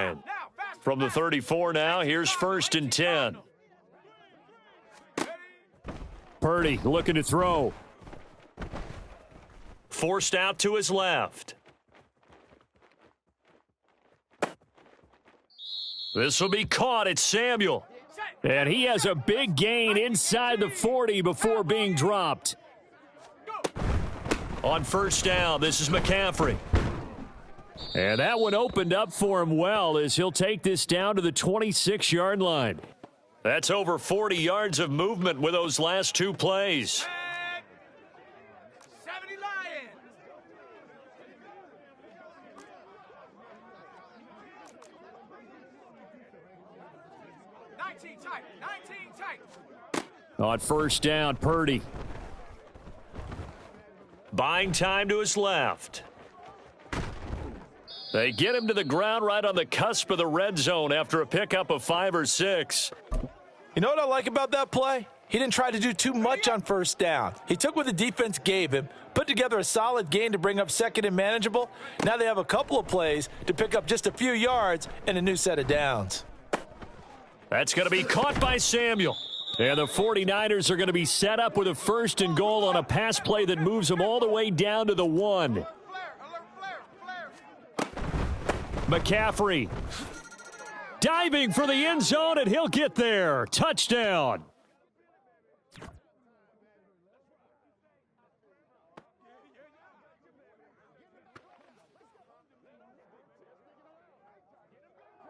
line. From the 34 now, here's 1st and 10. Purdy looking to throw. Forced out to his left. This will be caught. It's Samuel. And he has a big gain inside the 40 before being dropped. On 1st down, this is McCaffrey. And that one opened up for him well as he'll take this down to the 26-yard line. That's over 40 yards of movement with those last 2 plays. 70 Lions. On 1st down, Purdy. Buying time to his left. They get him to the ground right on the cusp of the red zone after a pickup of 5 or 6. You know what I like about that play? He didn't try to do too much on 1st down. He took what the defense gave him, put together a solid gain to bring up 2nd and manageable. Now they have a couple of plays to pick up just a few yards and a new set of downs. That's going to be caught by Samuel. And the 49ers are going to be set up with a 1st and goal on a pass play that moves them all the way down to the 1. McCaffrey diving for the end zone, and he'll get there. Touchdown.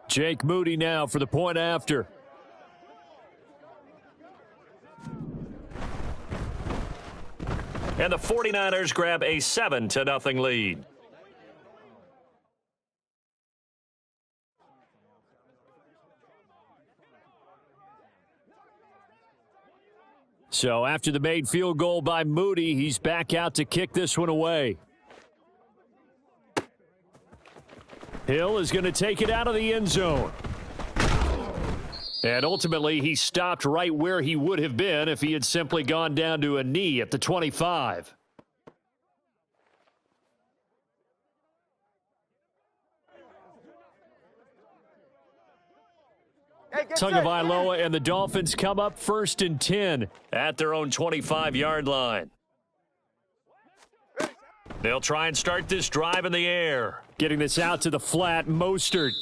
Jake Moody now for the point after. And the 49ers grab a 7-0 lead. So after the made field goal by Moody, he's back out to kick this one away. Hill is going to take it out of the end zone. And ultimately, he stopped right where he would have been if he had simply gone down to a knee at the 25. Tagovailoa and the Dolphins come up 1st and 10 at their own 25-yard line. They'll try and start this drive in the air. Getting this out to the flat, Mostert.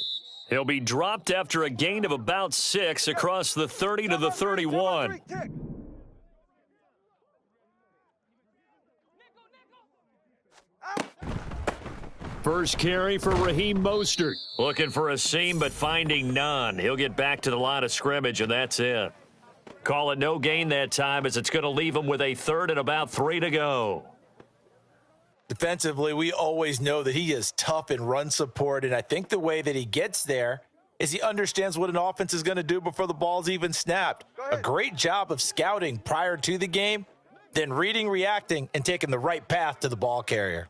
He'll be dropped after a gain of about 6 across the 30 to the 31. First carry for Raheem Mostert. Looking for a seam, but finding none. He'll get back to the line of scrimmage, and that's it. Call it no gain that time, as it's going to leave him with a 3rd and about 3 to go. Defensively, we always know that he is tough in run support, and I think the way that he gets there is he understands what an offense is going to do before the ball's even snapped. A great job of scouting prior to the game, then reading, reacting, and taking the right path to the ball carrier.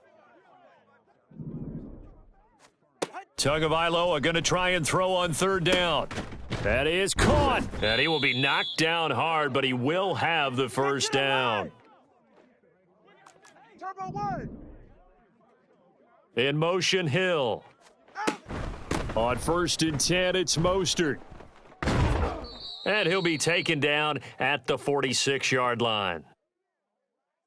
Tagovailoa going to try and throw on 3rd down. That is caught. And he will be knocked down hard, but he will have the 1st down. Turbo 1. In motion, Hill. On 1st and 10, it's Mostert. And he'll be taken down at the 46-yard line.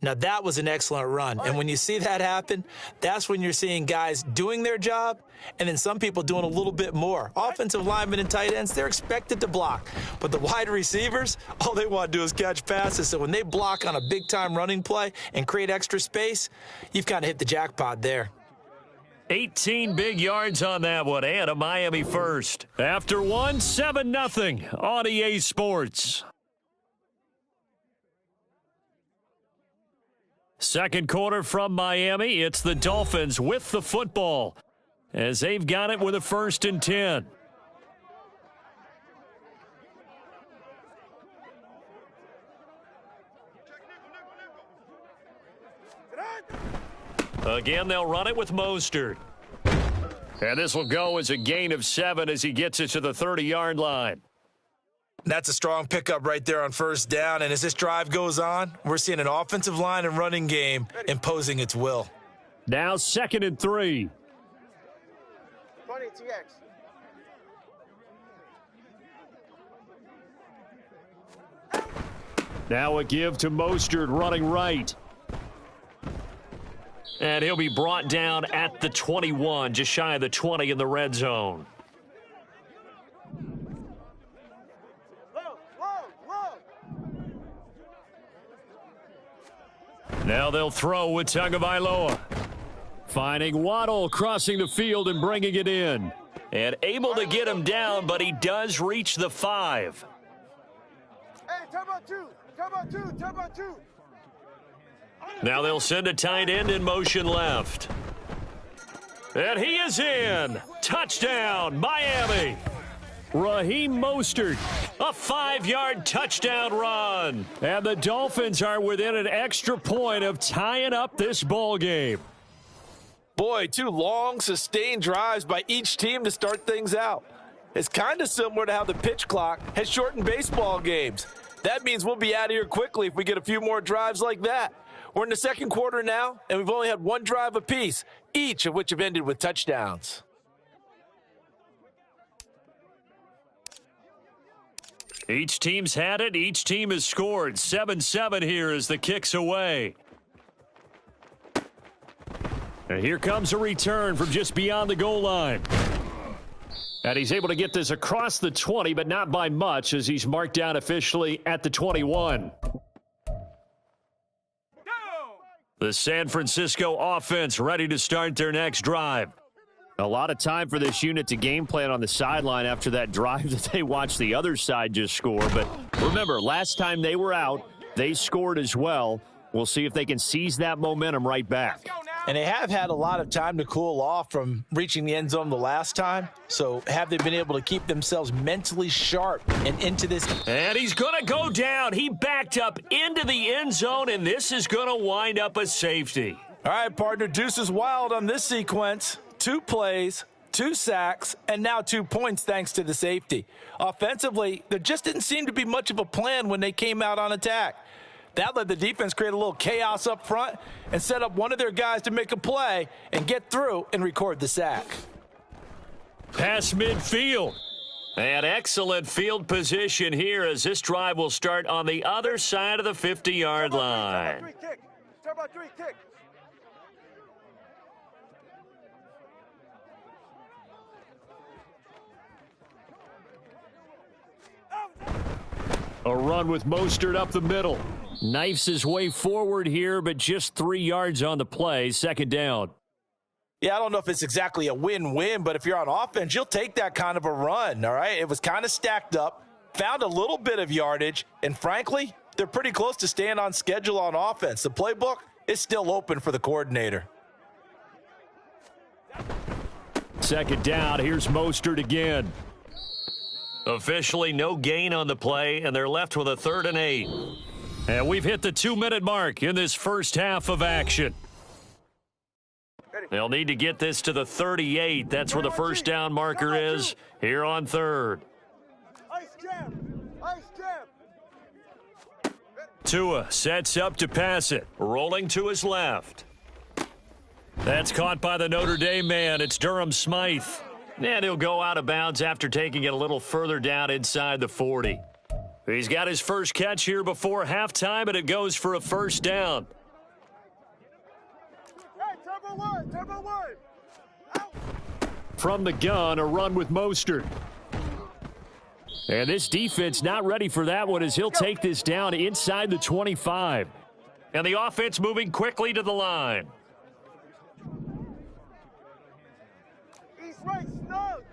Now, that was an excellent run. And when you see that happen, that's when you're seeing guys doing their job and then some people doing a little bit more. Offensive linemen and tight ends, they're expected to block. But the wide receivers, all they want to do is catch passes. So when they block on a big-time running play and create extra space, you've kind of hit the jackpot there. 18 big yards on that one, and a Miami first. After one, 7-0 on EA Sports. Second quarter from Miami, it's the Dolphins with the football as they've got it with a 1st and 10. Again, they'll run it with Mostert. And this will go as a gain of 7 as he gets it to the 30-yard line. That's a strong pickup right there on 1st down. And as this drive goes on, we're seeing an offensive line and running game imposing its will. Now 2nd and 3. 20 TX. Now a give to Mostert running right. And he'll be brought down at the 21, just shy of the 20 in the red zone. Now they'll throw with Tagovailoa. Finding Waddle, crossing the field and bringing it in. And able to get him down, but he does reach the 5. Hey, time out two. Now they'll send a tight end in motion left. And he is in. Touchdown, Miami. Raheem Mostert. A 5-yard touchdown run. And the Dolphins are within an extra point of tying up this ball game. Boy, 2 long, sustained drives by each team to start things out. It's kind of similar to how the pitch clock has shortened baseball games. That means we'll be out of here quickly if we get a few more drives like that. We're in the second quarter now, and we've only had 1 drive apiece, each of which have ended with touchdowns. Each team's had it. Each team has scored. 7-7 here as the kick's away. And here comes a return from just beyond the goal line. And he's able to get this across the 20, but not by much as he's marked down officially at the 21. The San Francisco offense ready to start their next drive. A lot of time for this unit to game plan on the sideline after that drive that they watched the other side just score. But remember, last time they were out, they scored as well. We'll see if they can seize that momentum right back. And they have had a lot of time to cool off from reaching the end zone the last time. So have they been able to keep themselves mentally sharp and into this? And he's going to go down. He backed up into the end zone, and this is going to wind up a safety. All right, partner, deuce is wild on this sequence. 2 plays, 2 sacks, and now 2 points thanks to the safety. Offensively, there just didn't seem to be much of a plan when they came out on attack. That let the defense create a little chaos up front and set up one of their guys to make a play and get through and record the sack. Pass midfield. And excellent field position here as this drive will start on the other side of the 50-yard line. Kick. A run with Mostert up the middle. Knifes his way forward here, but just 3 yards on the play. Second down. Yeah, I don't know if it's exactly a win-win, but if you're on offense, you'll take that kind of a run, all right? It was kind of stacked up, found a little bit of yardage, and frankly, they're pretty close to staying on schedule on offense. The playbook is still open for the coordinator. Second down, here's Mostert again. Officially no gain on the play, and they're left with a 3rd and 8. And we've hit the 2-minute mark in this first half of action. They'll need to get this to the 38. That's where the first down marker is here on 3rd. Ice jam. Tua sets up to pass it, rolling to his left. That's caught by the Notre Dame man. It's Durham Smythe. And he'll go out of bounds after taking it a little further down inside the 40. He's got his first catch here before halftime, and it goes for a first down. Hey, Turbo one. Out. From the gun, a run with Mostert. And this defense not ready for that one as he'll take this down inside the 25. And the offense moving quickly to the line. Right, snug.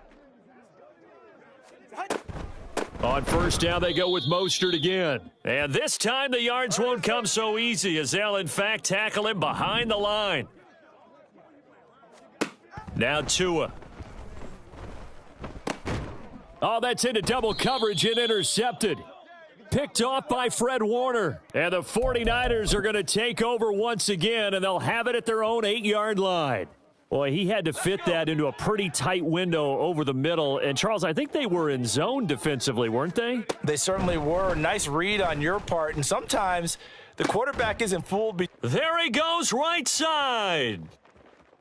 On first down, they go with Mostert again. And this time the yards won't come so easy as they'll, in fact, tackle him behind the line. Now Tua. Oh, that's into double coverage and intercepted. Picked off by Fred Warner. And the 49ers are going to take over once again, and they'll have it at their own 8-yard line. Boy, he had to fit that into a pretty tight window over the middle. And, Charles, I think they were in zone defensively, weren't they? They certainly were. Nice read on your part. And sometimes the quarterback isn't fooled. There he goes, right side.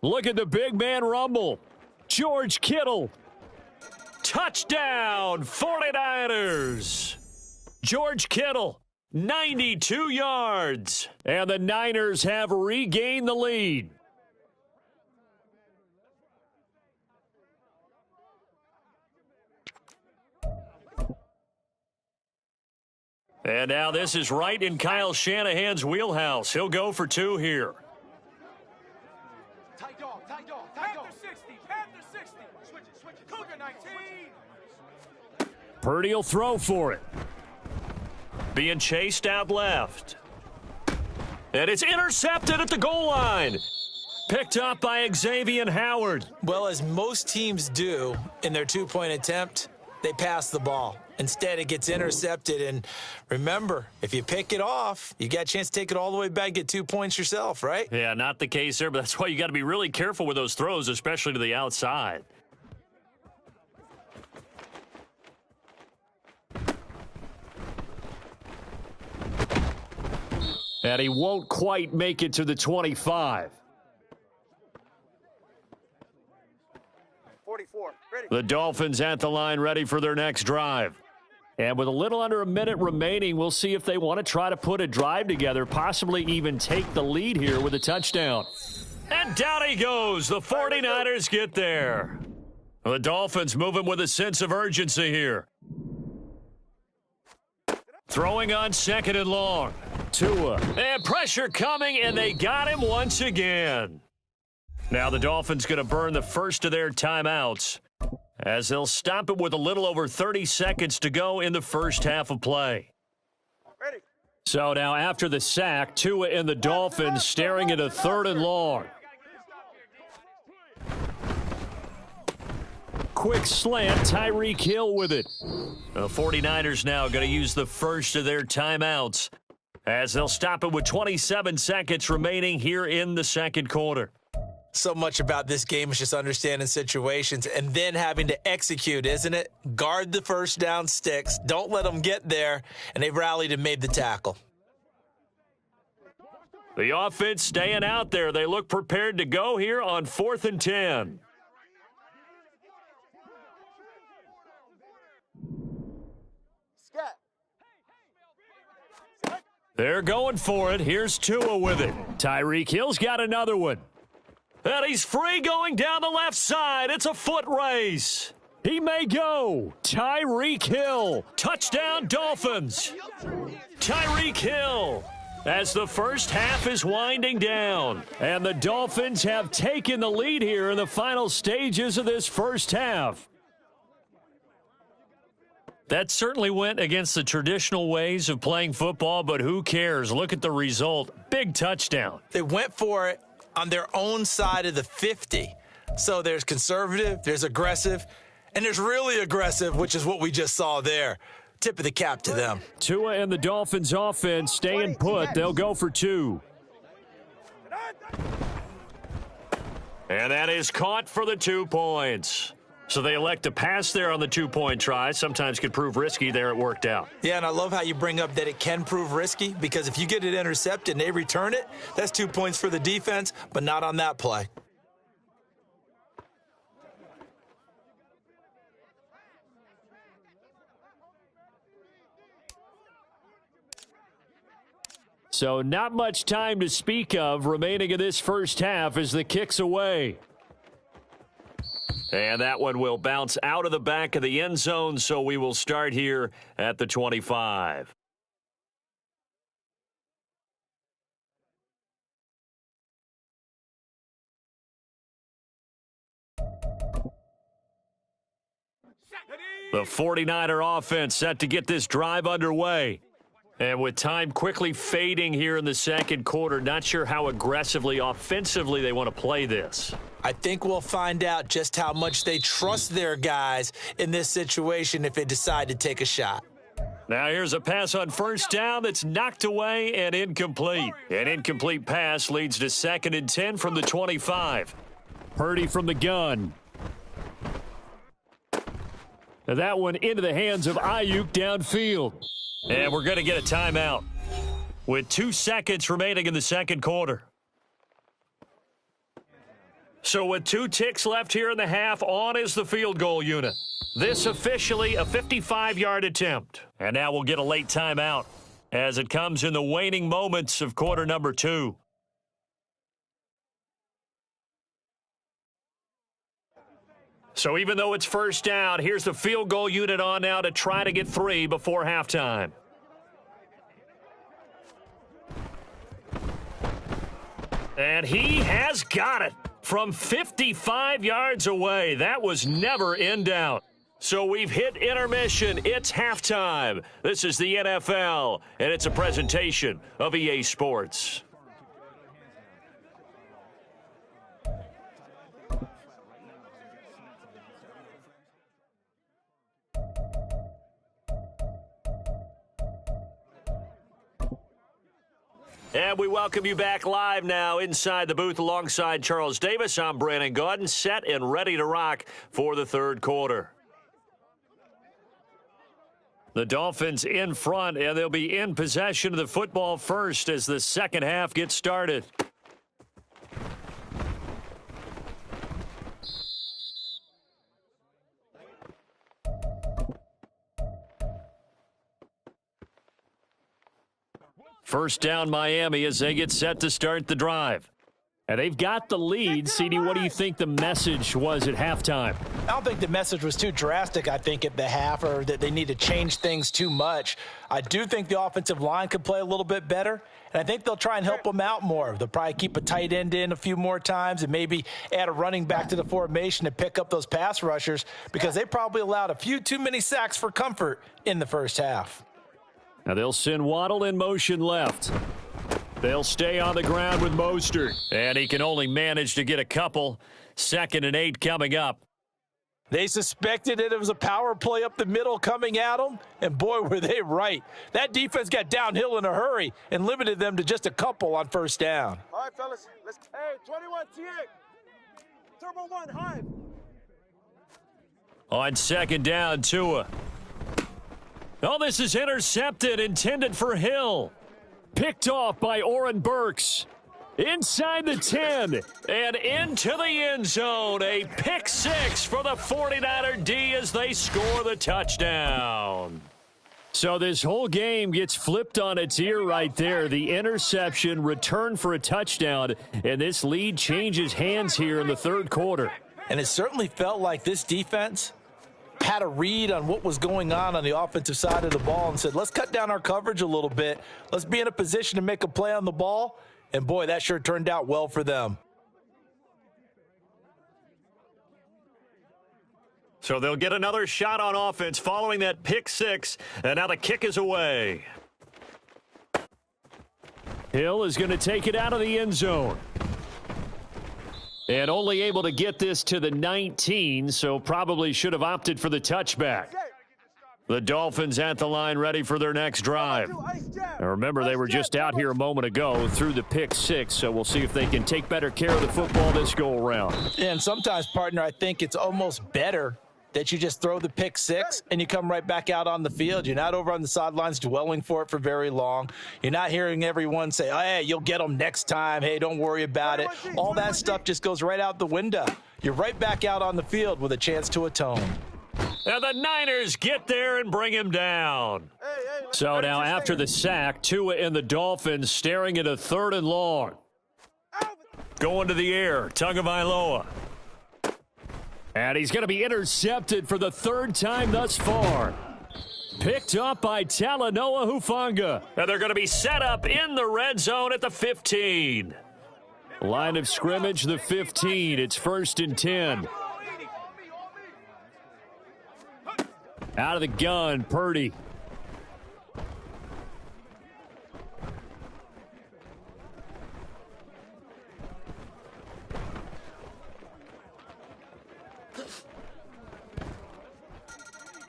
Look at the big man rumble. George Kittle. Touchdown, 49ers. George Kittle 92 yards. And the Niners have regained the lead. And now this is right in Kyle Shanahan's wheelhouse. He'll go for 2 here. Tight dog, tight dog, tight dog. Panther 60, Panther 60. Switch it. Cougar 19. Purdy will throw for it. Being chased out left. And it's intercepted at the goal line. Picked up by Xavier Howard. Well, as most teams do in their two-point attempt, they pass the ball. Instead, it gets intercepted. And remember, if you pick it off, you got a chance to take it all the way back, get 2 points yourself, right? Yeah, not the case there, but that's why you got to be really careful with those throws, especially to the outside. And he won't quite make it to the 25. 44, ready. The Dolphins at the line, ready for their next drive. And with a little under a minute remaining, we'll see if they want to try to put a drive together, possibly even take the lead here with a touchdown. And down he goes. The 49ers get there. The Dolphins moving with a sense of urgency here. Throwing on 2nd and long. Tua. And pressure coming, and they got him once again. Now the Dolphins going to burn the first of their timeouts, as they'll stop it with a little over 30 seconds to go in the first half of play. Ready. So now after the sack, Tua and the Dolphins staring at a 3rd and long. Quick slant, Tyreek Hill with it. The 49ers now going to use the first of their timeouts, as they'll stop it with 27 seconds remaining here in the second quarter. So much about this game is just understanding situations and then having to execute, isn't it? Guard the first down sticks. Don't let them get there. And they've rallied and made the tackle. The offense staying out there. They look prepared to go here on 4th and 10. Scat. They're going for it. Here's Tua with it. Tyreek Hill's got another one. And he's free going down the left side. It's a foot race. He may go. Tyreek Hill. Touchdown, Dolphins. Tyreek Hill, as the first half is winding down. And the Dolphins have taken the lead here in the final stages of this first half. That certainly went against the traditional ways of playing football, but who cares? Look at the result. Big touchdown. They went for it on their own side of the 50. So there's conservative, there's aggressive, and there's really aggressive, which is what we just saw there. Tip of the cap to them. Tua and the Dolphins offense staying put. They'll go for 2. And that is caught for the 2 points. So they elect to pass there on the 2-point try. Sometimes could prove risky. There it worked out. Yeah, and I love how you bring up that it can prove risky, because if you get it intercepted and they return it, that's 2 points for the defense, but not on that play. So not much time to speak of remaining in this first half as the kick's away. And that one will bounce out of the back of the end zone, so we will start here at the 25. The 49er offense set to get this drive underway. And with time quickly fading here in the second quarter, not sure how aggressively, offensively they want to play this. I think we'll find out just how much they trust their guys in this situation if they decide to take a shot. Now here's a pass on first down that's knocked away and incomplete. An incomplete pass leads to 2nd and 10 from the 25. Purdy from the gun. Now that one into the hands of Ayuk downfield. And we're going to get a timeout with 2 seconds remaining in the second quarter. So with 2 ticks left here in the half, on is the field goal unit. This officially a 55-yard attempt. And now we'll get a late timeout. as it comes in the waning moments of quarter number 2. So even though it's first down, here's the field goal unit on now to try to get 3 before halftime. And he has got it from 55 yards away. That was never in doubt. So we've hit intermission. It's halftime. This is the NFL, and it's a presentation of EA Sports. And we welcome you back live now inside the booth alongside Charles Davis. I'm Brandon Gaudin, set and ready to rock for the third quarter. The Dolphins in front, and they'll be in possession of the football first as the second half gets started. First down, Miami, as they get set to start the drive. And they've got the lead. CD, what do you think the message was at halftime? I don't think the message was too drastic, I think, at the half, or that they need to change things too much. I do think the offensive line could play a little bit better, and I think they'll try and help them out more. They'll probably keep a tight end in a few more times and maybe add a running back to the formation to pick up those pass rushers, because they probably allowed a few too many sacks for comfort in the first half. Now they'll send Waddle in motion left. They'll stay on the ground with Mostert. And he can only manage to get a couple. 2nd and 8 coming up. They suspected it was a power play up the middle coming at them, and boy, were they right. That defense got downhill in a hurry and limited them to just a couple on first down. All right, fellas. Hey, 21 T8. Turbo 1, Hive. On 2nd down, Tua. Oh, this is intercepted, intended for Hill. Picked off by Oren Burks. Inside the 10. And into the end zone. A pick 6 for the 49er D as they score the touchdown. So this whole game gets flipped on its ear right there. The interception, return for a touchdown, and this lead changes hands here in the third quarter. And it certainly felt like this defense had a read on what was going on the offensive side of the ball and said, let's cut down our coverage a little bit. Let's be in a position to make a play on the ball. And, boy, that sure turned out well for them. So they'll get another shot on offense following that pick 6, and now the kick is away. Hill is going to take it out of the end zone. And only able to get this to the 19, so probably should have opted for the touchback. The Dolphins at the line ready for their next drive. Now remember, they were just out here a moment ago through the pick 6, so we'll see if they can take better care of the football this go-around. And sometimes, partner, I think it's almost better that you just throw the pick 6 and you come right back out on the field. You're not over on the sidelines dwelling for it for very long. You're not hearing everyone say, oh, hey, you'll get them next time. Hey, don't worry about it. All that stuff just goes right out the window. You're right back out on the field with a chance to atone. And the Niners get there and bring him down. So now after the sack, Tua and the Dolphins staring at a 3rd and long. Going to the air, Tagovailoa. And he's going to be intercepted for the 3rd time thus far. Picked up by Talanoa Hufanga. And they're going to be set up in the red zone at the 15. Line of scrimmage, the 15. It's 1st and 10. Out of the gun, Purdy.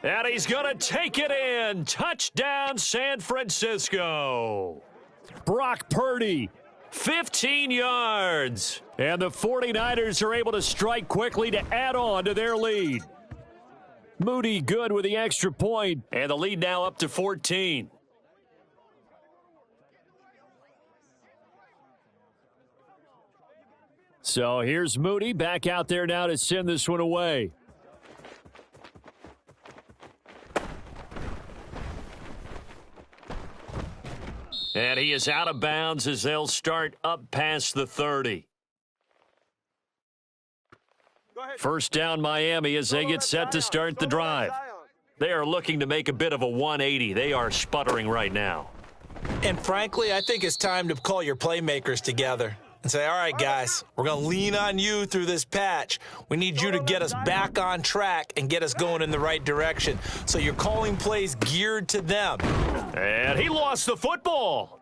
And he's going to take it in. Touchdown, San Francisco. Brock Purdy. 15 yards. And the 49ers are able to strike quickly to add on to their lead. Moody good with the extra point. And the lead now up to 14. So here's Moody back out there now to send this one away. And he is out of bounds as they'll start up past the 30. First down Miami as they get set to start the drive. They are looking to make a bit of a 180. They are sputtering right now. And frankly, I think it's time to call your playmakers together and say, all right, guys, we're going to lean on you through this patch. We need you to get us back on track and get us going in the right direction. So you're calling plays geared to them. And he lost the football.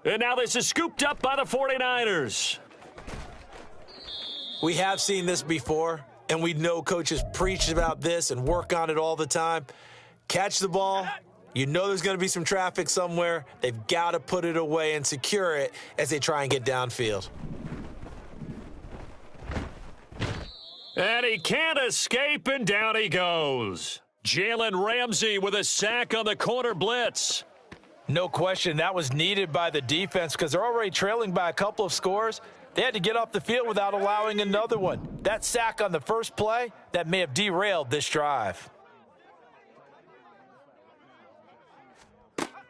And now this is scooped up by the 49ers. We have seen this before, and we know coaches preach about this and work on it all the time. Catch the ball. You know there's going to be some traffic somewhere. They've got to put it away and secure it as they try and get downfield. And he can't escape, and down he goes. Jalen Ramsey with a sack on the corner blitz. No question, that was needed by the defense because they're already trailing by a couple of scores. They had to get off the field without allowing another one. That sack on the first play, that may have derailed this drive.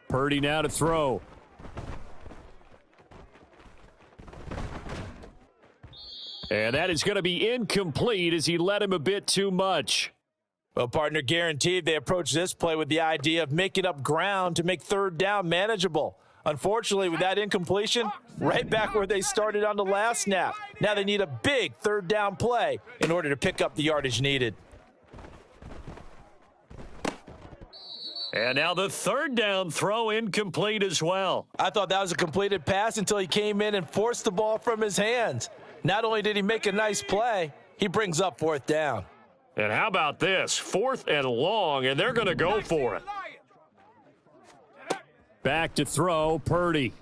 Purdy now to throw. And that is going to be incomplete as he led him a bit too much. Well, partner, guaranteed they approach this play with the idea of making up ground to make third down manageable. Unfortunately, with that incompletion, right back where they started on the last snap. Now they need a big third down play in order to pick up the yardage needed. And now the third down throw incomplete as well. I thought that was a completed pass until he came in and forced the ball from his hands. Not only did he make a nice play, he brings up fourth down. And how about this? 4th and long, and they're going to go for it. Back to throw, Purdy.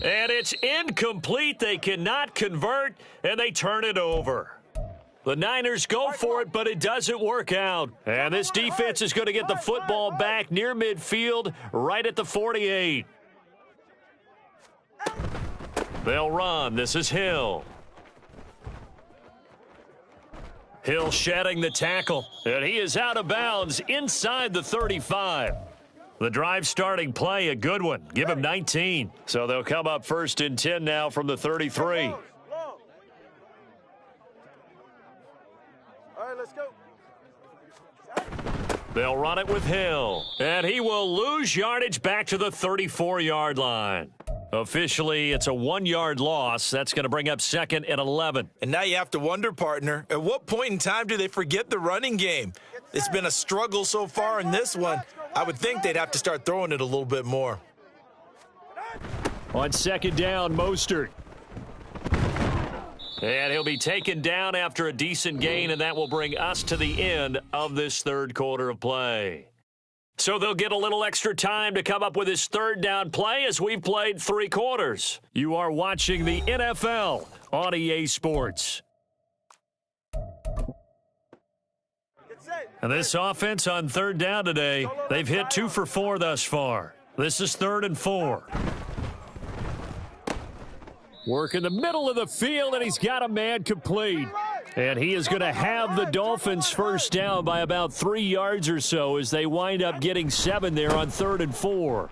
And it's incomplete. They cannot convert, and they turn it over. The Niners go for it, but it doesn't work out. And this defense is going to get the football back near midfield, right at the 48. They'll run. This is Hill. Hill shedding the tackle, and he is out of bounds inside the 35. The drive starting play, a good one. Give him 19. So they'll come up 1st and 10 now from the 33. All right, let's go. They'll run it with Hill, and he will lose yardage back to the 34-yard line. Officially, it's a 1-yard loss. That's going to bring up 2nd and 11. And now you have to wonder, partner, at what point in time do they forget the running game? It's been a struggle so far in this one. I would think they'd have to start throwing it a little bit more. On 2nd down, Mostert. And he'll be taken down after a decent gain, and that will bring us to the end of this third quarter of play. So they'll get a little extra time to come up with his third down play as we've played 3 quarters. You are watching the NFL on EA Sports. And this offense on third down today, they've hit 2 for 4 thus far. This is 3rd and 4. Work in the middle of the field, and he's got a man complete. And he is going to have the Dolphins first down by about 3 yards or so as they wind up getting 7 there on 3rd and 4.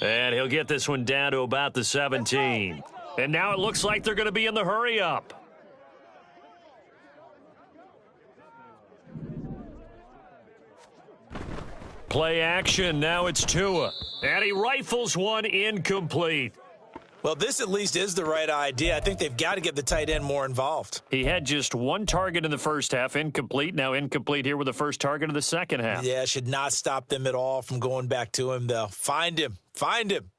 And he'll get this one down to about the 17. And now it looks like they're going to be in the hurry-up. Play action. Now it's Tua. And he rifles one incomplete. Well, this at least is the right idea. I think they've got to get the tight end more involved. He had just 1 target in the first half, incomplete. Now incomplete here with the first target of the second half. Yeah, should not stop them at all from going back to him, though. Find him. Find him.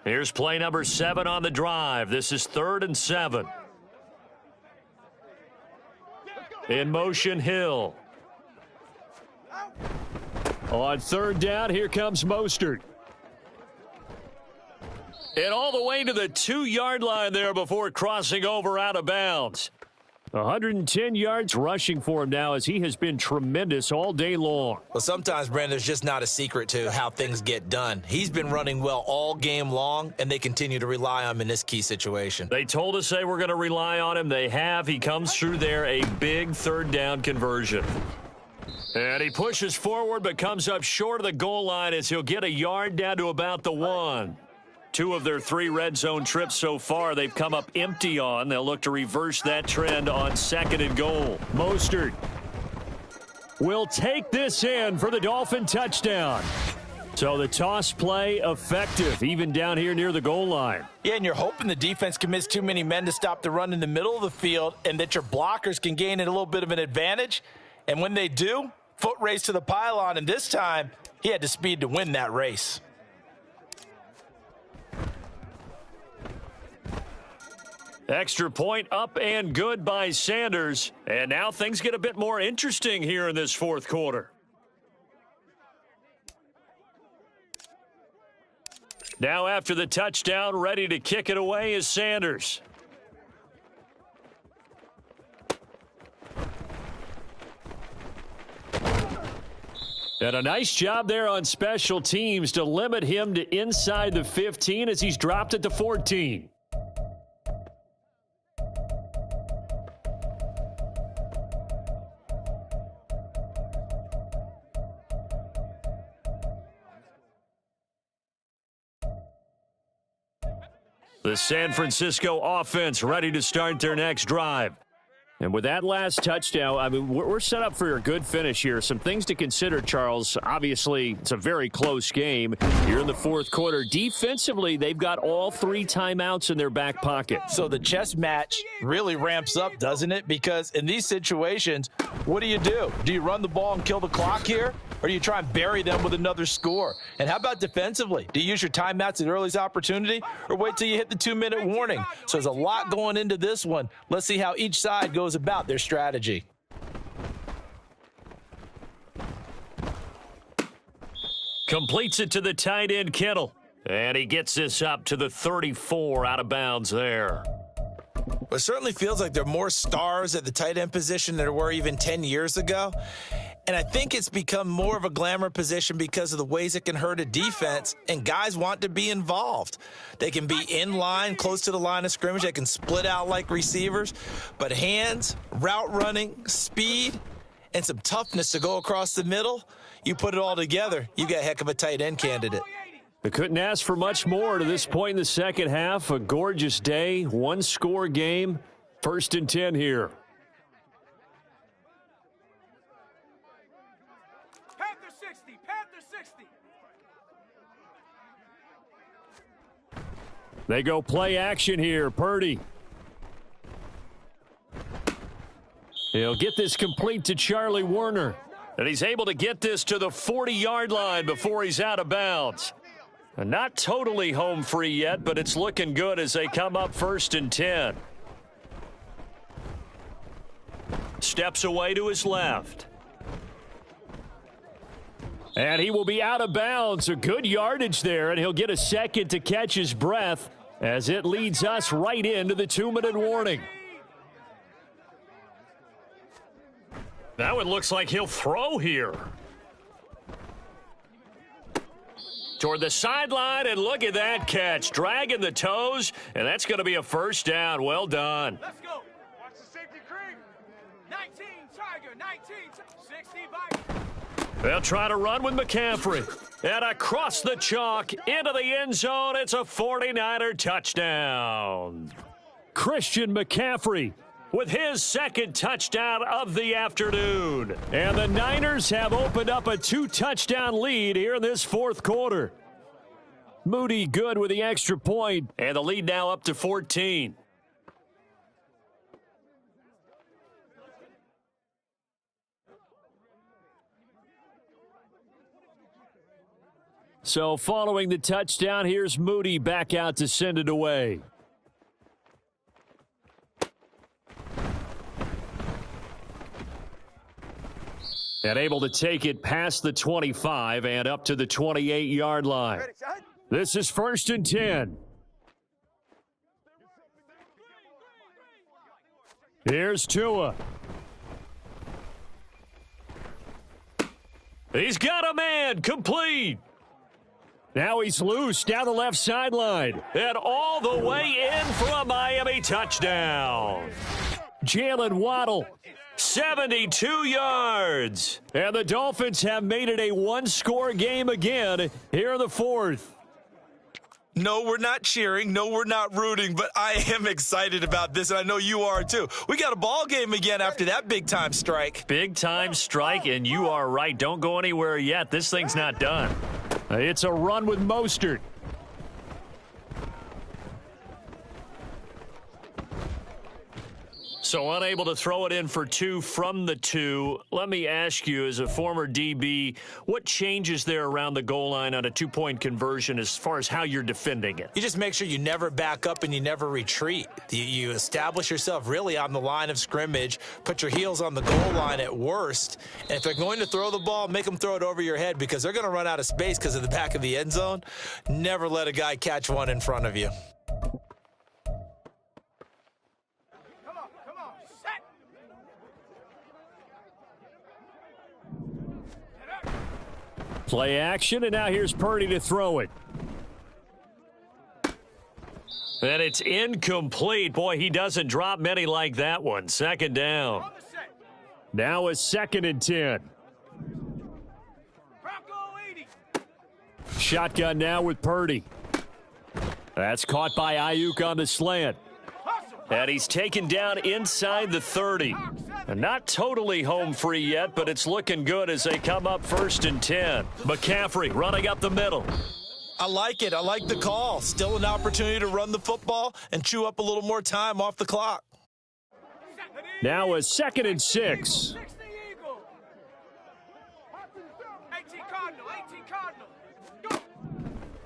Here's play number 7 on the drive. This is 3rd and 7. In motion, Hill. On 3rd down, here comes Mostert. And all the way to the 2-yard line there before crossing over out of bounds. 110 yards rushing for him now as he has been tremendous all day long. Well, sometimes, Brandon, there's just not a secret to how things get done. He's been running well all game long, and they continue to rely on him in this key situation. They told us they were going to rely on him. They have. He comes through there, a big 3rd down conversion. And he pushes forward but comes up short of the goal line as he'll get a yard down to about the 1. 2 of their 3 red zone trips so far they've come up empty on. They'll look to reverse that trend on 2nd and goal. Mostert will take this in for the Dolphin touchdown. So the toss play effective, even down here near the goal line. Yeah, and you're hoping the defense commits too many men to stop the run in the middle of the field and that your blockers can gain a little bit of an advantage. And when they do, foot race to the pylon, and this time he had the speed to win that race. Extra point up and good by Sanders. And now things get a bit more interesting here in this 4th quarter. Now after the touchdown, ready to kick it away is Sanders. And a nice job there on special teams to limit him to inside the 15 as he's dropped it to 14. The San Francisco offense ready to start their next drive. And with that last touchdown, I mean, we're set up for a good finish here. Some things to consider, Charles. Obviously, it's a very close game. You're in the 4th quarter. Defensively, they've got all 3 timeouts in their back pocket. So the chess match really ramps up, doesn't it? Because in these situations, what do? Do you run the ball and kill the clock here? Or do you try and bury them with another score? And how about defensively? Do you use your timeouts at earliest opportunity or wait till you hit the 2-minute warning? So there's a lot going into this one. Let's see how each side goes about their strategy. Completes it to the tight end, Kittle. And he gets this up to the 34 out of bounds there. It certainly feels like there are more stars at the tight end position than there were even 10 years ago. And I think it's become more of a glamour position because of the ways it can hurt a defense, and guys want to be involved. They can be in line, close to the line of scrimmage. They can split out like receivers. But hands, route running, speed, and some toughness to go across the middle, you put it all together, you got a heck of a tight end candidate. They couldn't ask for much more to this point in the second half. A gorgeous day, 1-score game, 1st and 10 here. Panther 60, Panther 60. They go play action here. Purdy. He'll get this complete to Charlie Warner. And he's able to get this to the 40-yard line before he's out of bounds. And not totally home free yet, but it's looking good as they come up 1st and 10. Steps away to his left. And he will be out of bounds. A good yardage there, and he'll get a second to catch his breath as it leads us right into the 2-minute warning. Now it looks like he'll throw here. Toward the sideline, and look at that catch. Dragging the toes, and that's going to be a 1st down. Well done. Let's go. Watch the safety creep. 19, Tiger, 19, 60 by. They'll try to run with McCaffrey. And across the chalk, into the end zone, it's a 49er touchdown. Christian McCaffrey with his 2nd touchdown of the afternoon. And the Niners have opened up a 2-touchdown lead here in this 4th quarter. Moody good with the extra point. And the lead now up to 14. So following the touchdown, here's Moody back out to send it away. And able to take it past the 25 and up to the 28-yard line. This is 1st and 10. Here's Tua. He's got a man, complete. Now he's loose down the left sideline. And all the way in for a Miami touchdown. Jalen Waddle. 72 yards. And the Dolphins have made it a one-score game again here in the fourth. No, we're not cheering. No, we're not rooting, but I am excited about this, and I know you are too. We got a ball game again after that big-time strike. Big-time strike, and you are right. Don't go anywhere yet. This thing's not done. It's a run with Mostert. So unable to throw it in for 2 from the 2. Let me ask you, as a former DB, what changes there around the goal line on a 2-point conversion as far as how you're defending it? You just make sure you never back up and you never retreat. You establish yourself really on the line of scrimmage, put your heels on the goal line at worst, and if they're going to throw the ball, make them throw it over your head because they're going to run out of space because of the back of the end zone. Never let a guy catch one in front of you. Play action, and now here's Purdy to throw it. And it's incomplete. Boy, he doesn't drop many like that one. Second down. Now a 2nd and 10. Shotgun now with Purdy. That's caught by Ayuk on the slant. And he's taken down inside the 30. And not totally home free yet, but it's looking good as they come up 1st and 10. McCaffrey running up the middle. I like it. I like the call. Still an opportunity to run the football and chew up a little more time off the clock. Now a 2nd and 6.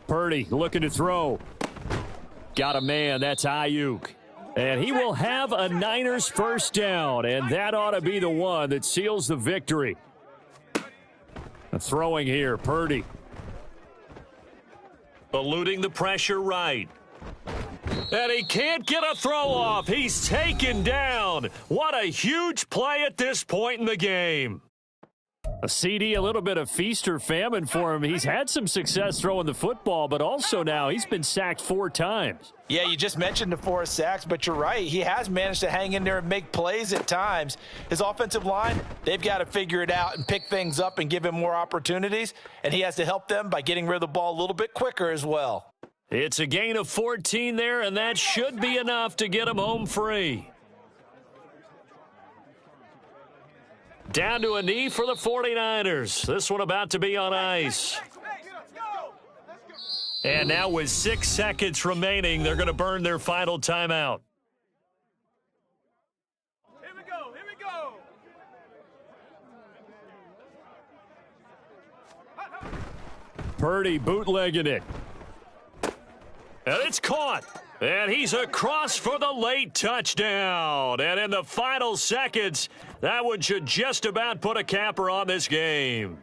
Purdy looking to throw. Got a man. That's Ayuk. And he will have a Niners first down, and that ought to be the one that seals the victory. Throwing here, Purdy. Eluding the pressure right. And he can't get a throw off. He's taken down. What a huge play at this point in the game. A CD, a little bit of feast or famine for him. He's had some success throwing the football, but also now he's been sacked 4 times. Yeah, you just mentioned the 4 sacks, but you're right. He has managed to hang in there and make plays at times. His offensive line, they've got to figure it out and pick things up and give him more opportunities, and he has to help them by getting rid of the ball a little bit quicker as well. It's a gain of 14 there, and that should be enough to get him home free. Down to a knee for the 49ers. This one about to be on ice. And now with 6 seconds remaining, they're going to burn their final timeout. Here we go, here we go. Purdy bootlegging it. And it's caught. And he's across for the late touchdown. And in the final seconds, that one should just about put a capper on this game.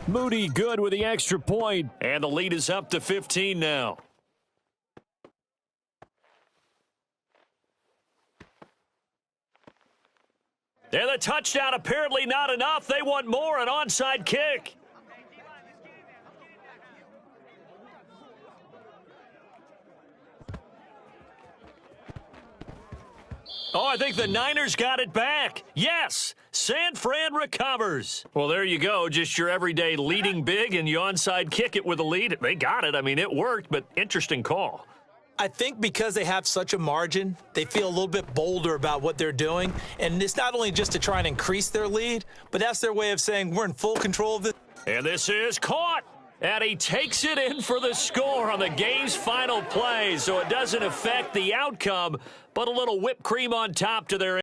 Moody good with the extra point. And the lead is up to 15 now. And the touchdown apparently not enough. They want more, an onside kick. Oh, I think the Niners got it back. Yes, San Fran recovers. Well, there you go. Just your everyday leading big, and you onside kick it with a lead. They got it. I mean, it worked, but interesting call. I think because they have such a margin, they feel a little bit bolder about what they're doing. And it's not only just to try and increase their lead, but that's their way of saying we're in full control of this. And this is caught. And he takes it in for the score on the game's final play, so it doesn't affect the outcome, but a little whipped cream on top to their